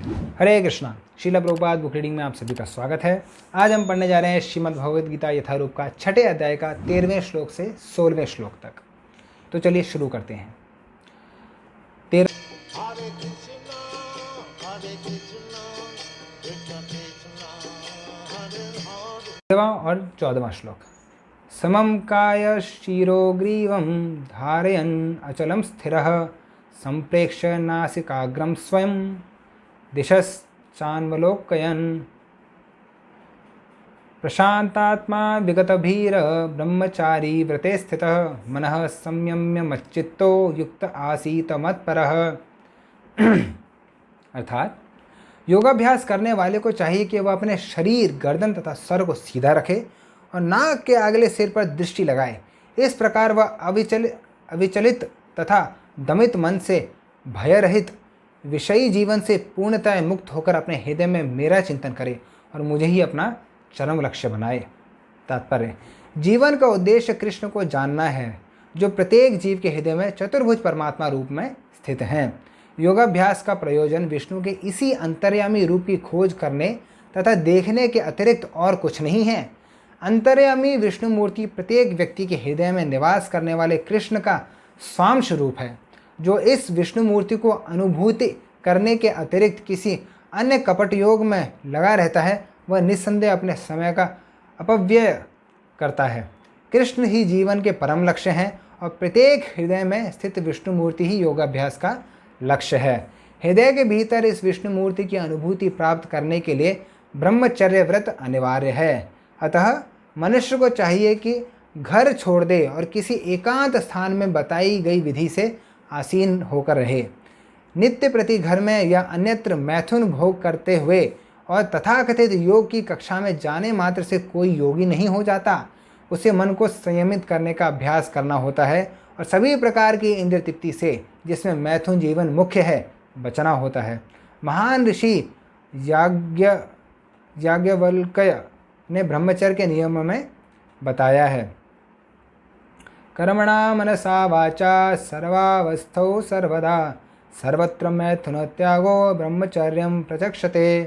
हरे Krishna. Srila Prabhupada book reading में आप सभी का स्वागत है। आज हम पढ़ने जा रहे हैं श्रीमद् भगवद गीता यथारूप का 6ठे अध्याय का 13वें श्लोक से 16वें श्लोक तक। तो चलिए शुरू करते हैं। 13वां और 14वां श्लोक। समं काय शिरोग्रीवं धारयन् अचलं स्थिरः संप्रेक्ष्य नासिकाग्रं स्वयं दिशश्चान्वलोकयन् प्रशांतात्मा विगतभीर ब्रह्मचारी व्रते स्थितः मनः संयम्य मच्चित्तो युक्त आसीत मत्परः। अर्थात योगाभ्यास करने वाले को चाहिए कि वह अपने शरीर, गर्दन तथा सर को सीधा रखे और नाक के अगले सिर पर दृष्टि लगाए। इस प्रकार वह अविचलित तथा दमित मन से, भय रहित, विषयी जीवन से पूर्णतः मुक्त होकर अपने हृदय में मेरा चिंतन करे और मुझे ही अपना चरम लक्ष्य बनाए। तात्पर्य: जीवन का उद्देश्य कृष्ण को जानना है, जो प्रत्येक जीव के हृदय में चतुर्भुज परमात्मा रूप में स्थित हैं। योगाभ्यास का प्रयोजन विष्णु के इसी अंतर्यामी रूप की खोज करने तथा देखने के अतिरिक्त और कुछ नहीं है। अंतर्यामी विष्णु मूर्ति प्रत्येक व्यक्ति के हृदय में निवास करने वाले कृष्ण का स्वांश रूप है। जो इस विष्णु मूर्ति को अनुभूति करने के अतिरिक्त किसी अन्य कपट योग में लगा रहता है, वह निस्संदेह अपने समय का अपव्यय करता है। कृष्ण ही जीवन के परम लक्ष्य हैं और प्रत्येक हृदय में स्थित विष्णु मूर्ति ही योगाभ्यास का लक्ष्य है। हृदय के भीतर इस विष्णु मूर्ति की अनुभूति प्राप्त करने के लिए ब्रह्मचर्य व्रत अनिवार्य है। अतः मनुष्य को चाहिए कि घर छोड़ दे और किसी एकांत स्थान में बताई गई विधि से आसीन होकर रहे। नित्य प्रति घर में या अन्यत्र मैथुन भोग करते हुए और तथाकथित योग की कक्षा में जाने मात्र से कोई योगी नहीं हो जाता। उसे मन को संयमित करने का अभ्यास करना होता है और सभी प्रकार की इंद्रिय तृप्ति से, जिसमें मैथुन जीवन मुख्य है, बचना होता है। महान ऋषि याज्ञवल्क्य ने ब्रह्मचर्य के नियम में बताया है: कर्मणा मनसा वाचा सर्वावस्थौ सर्वदा सर्वत्र मैथुन त्यागो ब्रह्मचर्यं प्रचक्षते।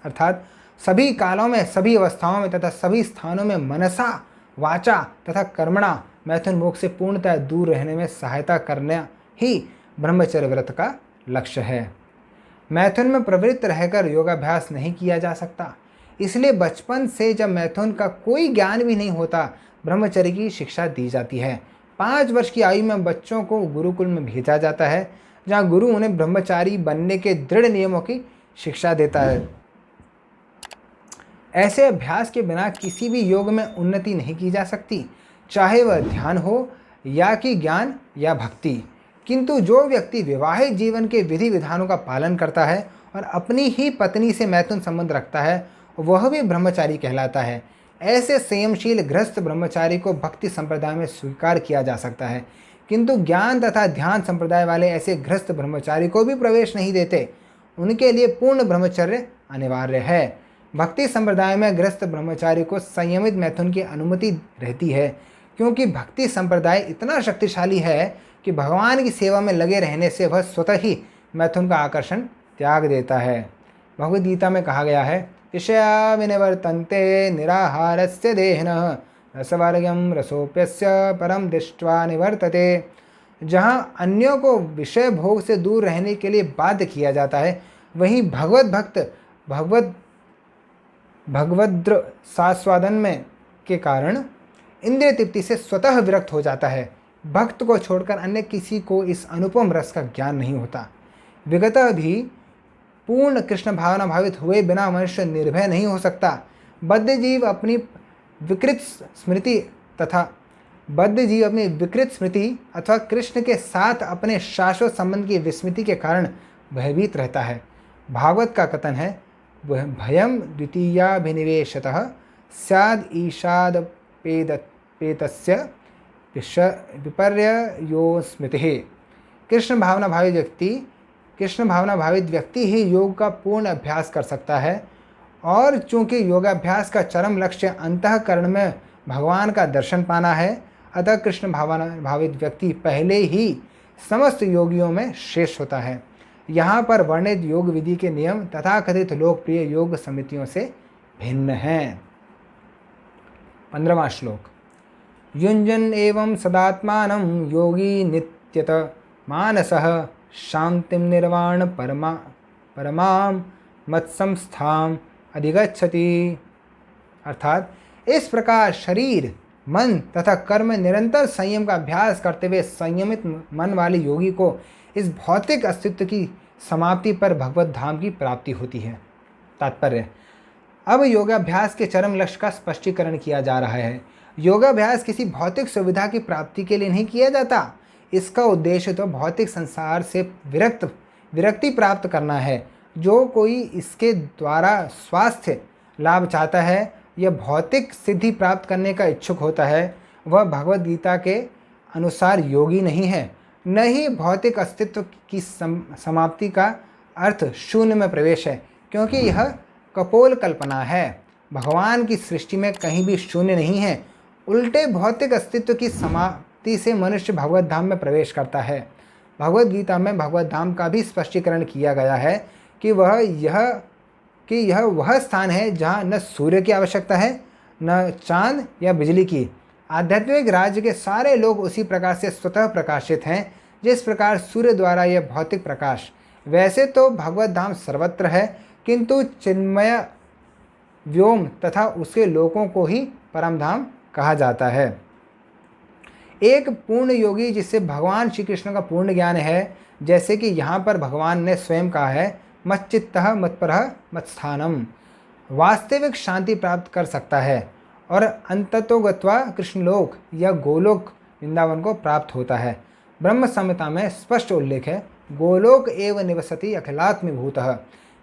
अर्थात सभी कालों में, सभी अवस्थाओं में तथा सभी स्थानों में मनसा, वाचा तथा कर्मणा मैथुन भोग से पूर्णतः दूर रहने में सहायता करना ही ब्रह्मचर्य व्रत का लक्ष्य है। मैथुन में प्रवृत्त रहकर योगाभ्यास नहीं किया जा सकता। इसलिए बचपन से जब मैथुन का कोई ज्ञान भी नहीं होता, ब्रह्मचर्य की शिक्षा दी जाती है। 5 वर्ष की आयु में बच्चों को गुरुकुल में भेजा जाता है, जहाँ गुरु उन्हें ब्रह्मचारी बनने के दृढ़ नियमों की शिक्षा देता है। ऐसे अभ्यास के बिना किसी भी योग में उन्नति नहीं की जा सकती, चाहे वह ध्यान हो या कि ज्ञान या भक्ति। किंतु जो व्यक्ति विवाहित जीवन के विधि विधानों का पालन करता है और अपनी ही पत्नी से मैथुन संबंध रखता है, वह भी ब्रह्मचारी कहलाता है। ऐसे संयमशील गृहस्थ ब्रह्मचारी को भक्ति संप्रदाय में स्वीकार किया जा सकता है, किंतु ज्ञान तथा ध्यान संप्रदाय वाले ऐसे गृहस्थ ब्रह्मचारी को भी प्रवेश नहीं देते। उनके लिए पूर्ण ब्रह्मचर्य अनिवार्य है। भक्ति संप्रदाय में गृहस्थ ब्रह्मचारी को संयमित मैथुन की अनुमति रहती है, क्योंकि भक्ति संप्रदाय इतना शक्तिशाली है कि भगवान की सेवा में लगे रहने से वह स्वतः ही मैथुन का आकर्षण त्याग देता है। भगवद गीता में कहा गया है: विषया विनिवर्तन्ते निराहारस्य देहिनः रसवर्ग्यं रसोप्यस्य परम दृष्ट्वा निवर्तते। जहाँ अन्यों को विषय भोग से दूर रहने के लिए बाध्य किया जाता है, वहीं भगवत भक्त भगवद्र सास्वादन में के कारण इंद्रिय तृप्ति से स्वतः विरक्त हो जाता है। भक्त को छोड़कर अन्य किसी को इस अनुपम रस का ज्ञान नहीं होता। विगतः भी पूर्ण कृष्ण भावना भावित हुए बिना मनुष्य निर्भय नहीं हो सकता। बद्ध जीव अपनी विकृत स्मृति अथवा कृष्ण के साथ अपने शाश्वत संबंध की विस्मृति के कारण भयभीत रहता है। भागवत का कथन है: भयम द्वितीयाभिनिवेशतः स्याद ईशादपेतस्य विपर्यो स्मृतिः। कृष्ण भावना भावित व्यक्ति ही योग का पूर्ण अभ्यास कर सकता है, और चूंकि योगाभ्यास का चरम लक्ष्य अंतःकरण में भगवान का दर्शन पाना है, अतः कृष्ण भावना भावित व्यक्ति पहले ही समस्त योगियों में श्रेष्ठ होता है। यहाँ पर वर्णित योग विधि के नियम तथाकथित लोकप्रिय योग समितियों से भिन्न हैं। 15वां श्लोक। युञ्जन एवं सदात्मानं योगी नित्यत मानसः शांतिं निर्वाण परमां मत्संस्थाम अधिगच्छति। अर्थात इस प्रकार शरीर, मन तथा कर्म निरंतर संयम का अभ्यास करते हुए संयमित मन वाले योगी को इस भौतिक अस्तित्व की समाप्ति पर भगवत धाम की प्राप्ति होती है। तात्पर्य। अब योगाभ्यास के चरम लक्ष्य का स्पष्टीकरण किया जा रहा है। योगाभ्यास किसी भौतिक सुविधा की प्राप्ति के लिए नहीं किया जाता। इसका उद्देश्य तो भौतिक संसार से विरक्ति प्राप्त करना है। जो कोई इसके द्वारा स्वास्थ्य लाभ चाहता है या भौतिक सिद्धि प्राप्त करने का इच्छुक होता है, वह भगवद गीता के अनुसार योगी नहीं है। न ही भौतिक अस्तित्व की समाप्ति का अर्थ शून्य में प्रवेश है, क्योंकि यह कपोल कल्पना है। भगवान की सृष्टि में कहीं भी शून्य नहीं है। उल्टे भौतिक अस्तित्व की समाप्ति से मनुष्य भगवत धाम में प्रवेश करता है। भगवद गीता में भगवत धाम का भी स्पष्टीकरण किया गया है कि यह वह स्थान है जहाँ न सूर्य की आवश्यकता है, न चांद या बिजली की। आध्यात्मिक राज्य के सारे लोग उसी प्रकार से स्वतः प्रकाशित हैं जिस प्रकार सूर्य द्वारा यह भौतिक प्रकाश। वैसे तो भगवत धाम सर्वत्र है, किंतु चिन्मय व्योम तथा उसके लोकों को ही परम धाम कहा जाता है। एक पूर्ण योगी जिससे भगवान श्री कृष्ण का पूर्ण ज्ञान है, जैसे कि यहाँ पर भगवान ने स्वयं कहा है, मच्चित्तः मत्परः मत्स्थानम, वास्तविक शांति प्राप्त कर सकता है और अंततो गत्वा कृष्णलोक या गोलोक वृंदावन को प्राप्त होता है। ब्रह्म संहिता में स्पष्ट उल्लेख है, गोलोक एव निवसति अखिलात्मभूतः।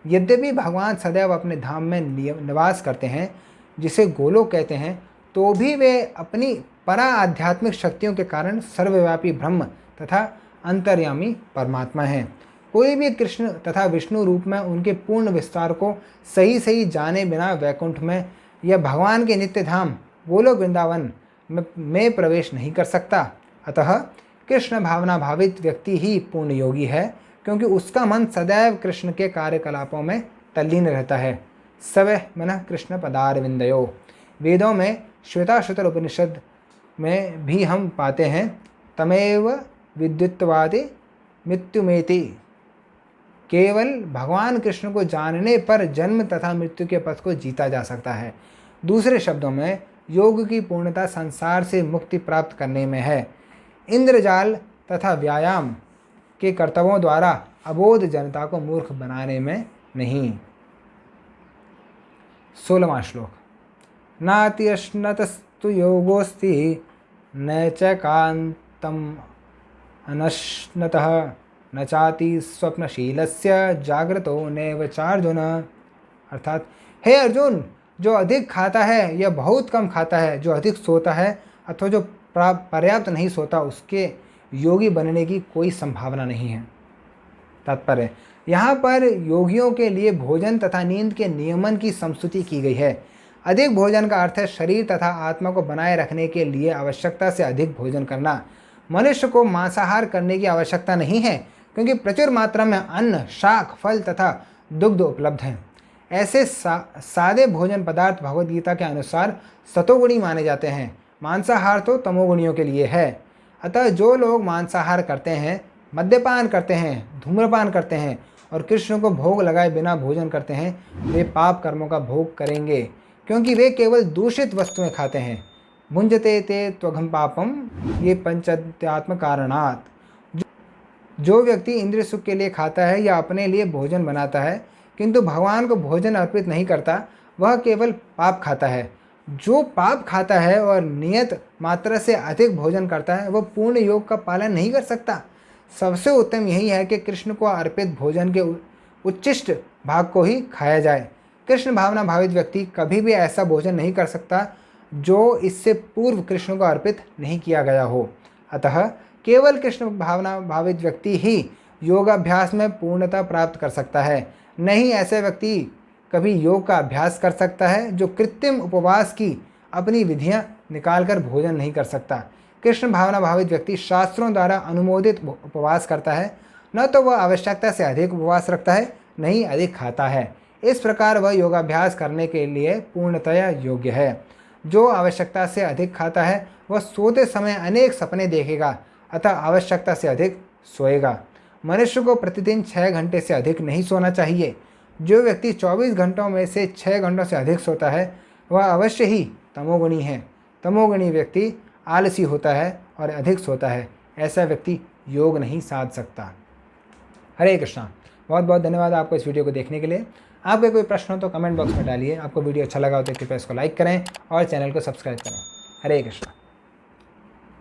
यद्यपि भगवान सदैव अपने धाम में निवास करते हैं, जिसे गोलोक कहते हैं, तो भी वे अपनी परा आध्यात्मिक शक्तियों के कारण सर्वव्यापी ब्रह्म तथा अंतर्यामी परमात्मा हैं। कोई भी कृष्ण तथा विष्णु रूप में उनके पूर्ण विस्तार को सही सही जाने बिना वैकुंठ में या भगवान के नित्य धाम गोलोक वृंदावन में प्रवेश नहीं कर सकता। अतः कृष्ण भावना भावित व्यक्ति ही पूर्ण योगी है, क्योंकि उसका मन सदैव कृष्ण के कार्यकलापों में तल्लीन रहता है। सवः मनः कृष्ण पदारविंदयो। वेदों में श्वेताश्वतर उपनिषद में भी हम पाते हैं, तमेव विद्युत्वादि मृत्युमेति। केवल भगवान कृष्ण को जानने पर जन्म तथा मृत्यु के पथ को जीता जा सकता है। दूसरे शब्दों में योग की पूर्णता संसार से मुक्ति प्राप्त करने में है, इंद्रजाल तथा व्यायाम के कर्तव्यों द्वारा अबोध जनता को मूर्ख बनाने में नहीं। 16वां श्लोक। नात्यश्नतस्तु योगोस्ति न च कान्तम् अनश्नतः न चाति स्वप्नशीलस्य जाग्रतो नैव चार्जुन। अर्थात हे अर्जुन, जो अधिक खाता है या बहुत कम खाता है, जो अधिक सोता है अथवा जो पर्याप्त नहीं सोता, उसके योगी बनने की कोई संभावना नहीं है। तात्पर्य। यहाँ पर योगियों के लिए भोजन तथा नींद के नियमन की समस्तुति की गई है। अधिक भोजन का अर्थ है शरीर तथा आत्मा को बनाए रखने के लिए आवश्यकता से अधिक भोजन करना। मनुष्य को मांसाहार करने की आवश्यकता नहीं है, क्योंकि प्रचुर मात्रा में अन्न, शाक, फल तथा दुग्ध उपलब्ध हैं। ऐसे सादे भोजन पदार्थ भगवद गीता के अनुसार सतोगुणी माने जाते हैं। मांसाहार तो तमोगुणियों के लिए है। अतः जो लोग मांसाहार करते हैं, मद्यपान करते हैं, धूम्रपान करते हैं और कृष्ण को भोग लगाए बिना भोजन करते हैं, वे पाप कर्मों का भोग करेंगे, क्योंकि वे केवल दूषित वस्तुएं खाते हैं। भुंजते ते त्वघम पापम ये पंचाध्यात्म कारणात्। जो व्यक्ति इंद्रिय सुख के लिए खाता है या अपने लिए भोजन बनाता है किंतु भगवान को भोजन अर्पित नहीं करता, वह केवल पाप खाता है। जो पाप खाता है और नियत मात्रा से अधिक भोजन करता है, वह पूर्ण योग का पालन नहीं कर सकता। सबसे उत्तम यही है कि कृष्ण को अर्पित भोजन के उच्चिष्ट भाग को ही खाया जाए। कृष्ण भावना भावित व्यक्ति कभी भी ऐसा भोजन नहीं कर सकता जो इससे पूर्व कृष्ण को अर्पित नहीं किया गया हो। अतः केवल कृष्ण भावना भावित व्यक्ति ही योगाभ्यास में पूर्णता प्राप्त कर सकता है। नहीं ऐसे व्यक्ति कभी योग का अभ्यास कर सकता है जो कृत्रिम उपवास की अपनी विधियां निकालकर भोजन नहीं कर सकता। कृष्ण भावना भावित व्यक्ति शास्त्रों द्वारा अनुमोदित उपवास करता है। न तो वह आवश्यकता से अधिक उपवास रखता है, न ही अधिक खाता है। इस प्रकार वह योगाभ्यास करने के लिए पूर्णतया योग्य है। जो आवश्यकता से अधिक खाता है वह सोते समय अनेक सपने देखेगा, अतः आवश्यकता से अधिक सोएगा। मनुष्य को प्रतिदिन 6 घंटे से अधिक नहीं सोना चाहिए। जो व्यक्ति 24 घंटों में से 6 घंटों से अधिक सोता है वह अवश्य ही तमोगुणी है। तमोगुणी व्यक्ति आलसी होता है और अधिक सोता है। ऐसा व्यक्ति योग नहीं साध सकता। हरे कृष्णा। बहुत बहुत धन्यवाद आपको इस वीडियो को देखने के लिए। आपके कोई प्रश्न हो तो कमेंट बॉक्स में डालिए। आपको वीडियो अच्छा लगा हो तो कृपया इसको लाइक करें और चैनल को सब्सक्राइब करें। हरे कृष्णा।